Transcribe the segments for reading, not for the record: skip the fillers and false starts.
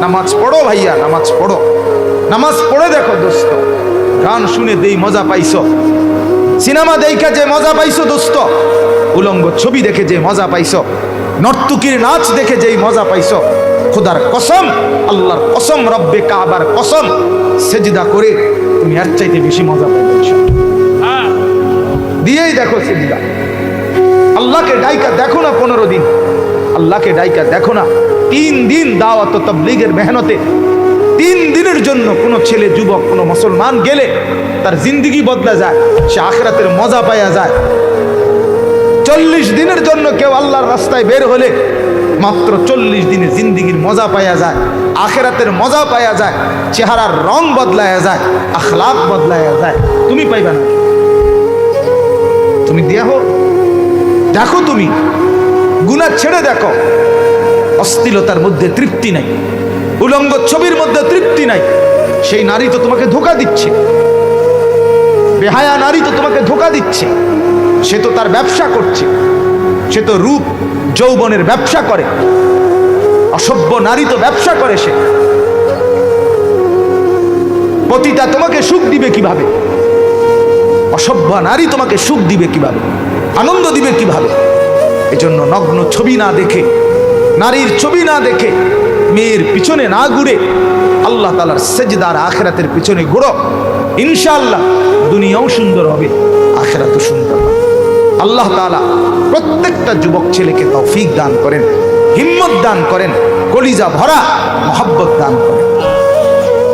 নামাজ পড়ো ভাইয়া, নামাজ পড়ো, নামাজ পড়ে দেখো দোস্ত। গান শুনে দেই মজা পাইছো, সিনেমা দেখা যে মজা পাইছো দোস্ত, উলঙ্গ ছবি দেখে যে মজা পাইছো, নর্তকীর নাচ দেখে যেই মজা পাইছো, খোদার কসম, আল্লাহর কসম, রব্বে কাবার কসম, সেজদা করে তুমি এর চাইতে বেশি মজা পাইবে দিয়েই দেখো সেজদা। আল্লাহকে ডাইকা দেখো না 15 দিন, আল্লাহকে ডাইকা দেখো না 3 দিন দাওয়াত ও তাবলীগের মেহনতে। 3 দিনের জন্য কোনো ছেলে যুবক কোনো মুসলমান গেলে তার জিন্দেগি বদলা যায়, সে আখিরাতের মজা পাওয়া যায়। 40 দিনের জন্য কেউ আল্লাহর রাস্তায় বের হলে মাত্র 40 দিনে জিন্দেগির মজা পাওয়া যায়, আখিরাতের মজা পাওয়া যায়, চেহারার রং বদলায়া যায়, আখলাক বদলায়া যায়। তুমি পাইবা না? তুমি দেখো, দেখো তুমি গুনাহ ছেড়ে দেখো। অশ্লীলতার মধ্যে তৃপ্তি নাই, উলঙ্গ ছবির মধ্যে তৃপ্তি নাই। সেই নারী তো তোমাকে ধোঁকা দিচ্ছে, বেহায়া নারী তো তোমাকে ধোঁকা দিচ্ছে। সে তো তার ব্যবসা করছে, সে তো রূপ যৌবনের ব্যবসা করে। অসভ্য নারী তো ব্যবসা করে। সে পতিতা তোমাকে সুখ দিবে কিভাবে? অসভ্য নারী তোমাকে সুখ দিবে কিভাবে, আনন্দ দিবে কিভাবে? এজন্য নগ্ন ছবি না দেখে, নারীর ছবি না দেখে, মেয়ের পিছনে না ঘুরে আল্লাহ তাআলার সেজদার আখিরাতের পিছনে ঘুরো। ইনশাআল্লাহ দুনিয়াও সুন্দর হবে, আখিরাতও সুন্দর হবে। আল্লাহ তাআলা প্রত্যেকটা যুবক ছেলেকে তৌফিক দান করেন, হিম্মত দান করেন, কলিজা ভরা মহব্বত দান করেন।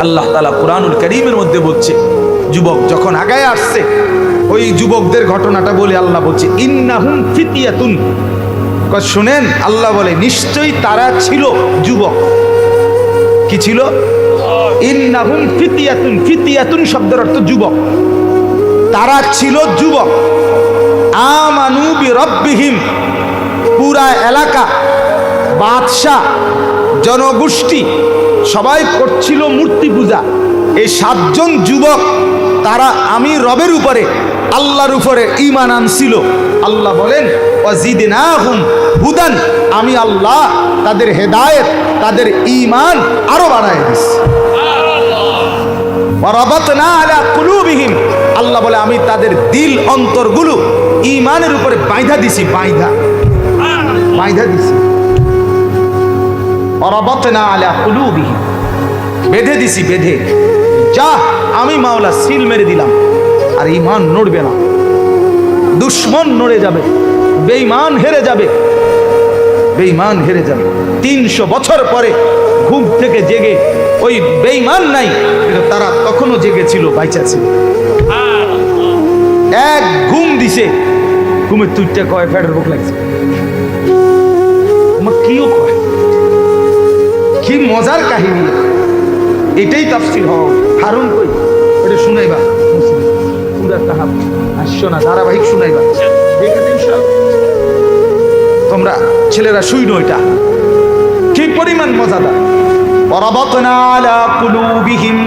আল্লাহ তাআলা কুরআনুল কারীমের মধ্যে বলছে, যুবক যখন আগায় আসছে ওই যুবকদের ঘটনাটা বলে আল্লাহ বলছে ইন্নাহুম ফিতিয়াতুন। শুনেন, আল্লাহ বলে নিশ্চয়ই তারা ছিল যুবক। কি ছিল? ইন্নাহুম ফিতিয়াতুন। ফিতিয়াতুন শব্দের অর্থ যুবক। তারা ছিল যুবক। আমানু বিরব্বিহিম। পুরা এলাকা, বাদশাহ, জনগোষ্ঠী সবাই করছিল মূর্তি পূজা। এই 7 জন যুবক তারা আমি রবের উপরে, আল্লাহর উপরে ঈমান আনছিল। আল্লাহ বলেন ওয়াজিদনাহুম হুদান। আমি আল্লাহ তাদের হেদায়েত, তাদের ঈমান আরো বাড়ায় দিছি। ওয়া রাবাতনা আলা কুলুবিহিম। আল্লাহ বলে আমি তাদের দিল অন্তরগুলো ঈমানের উপরে বাইধা দিছি, বাইধা দিছি। ওয়া রাবাতনা আলা কুলুবিহিম, বেঁধে দিছি, বেঁধে। যা আমি মাওলা সিল মেরে দিলাম, আর ঈমান নড়বে না। দুশ্মন নড়ে যাবে, বেঈমান হেরে যাবে, বেঈমান হেরে যাবে। 300 বছর পরে ঘুম থেকে জেগে ওই বেঈমান নাই, কিন্তু তারা তখনও জেগেছিল, বাইচা ছিল। এক ঘুম দিছে, ঘুমের তুইটা কয় ফেডার বুক লাগছে, আমার কিও কয়। কি মজার কাহিনী! এটাই তাফসীর হওয়া। হারুন কই এটা শুনাইবা, পুরা তাহাব আসছো না, ধারাবাহিক শুনাইবা। তোমরা ছেলেরা শুইনো, এটা কি পরিমাণ মজাদার। ওয়ারাবাতনা আলা কুলুবিহিম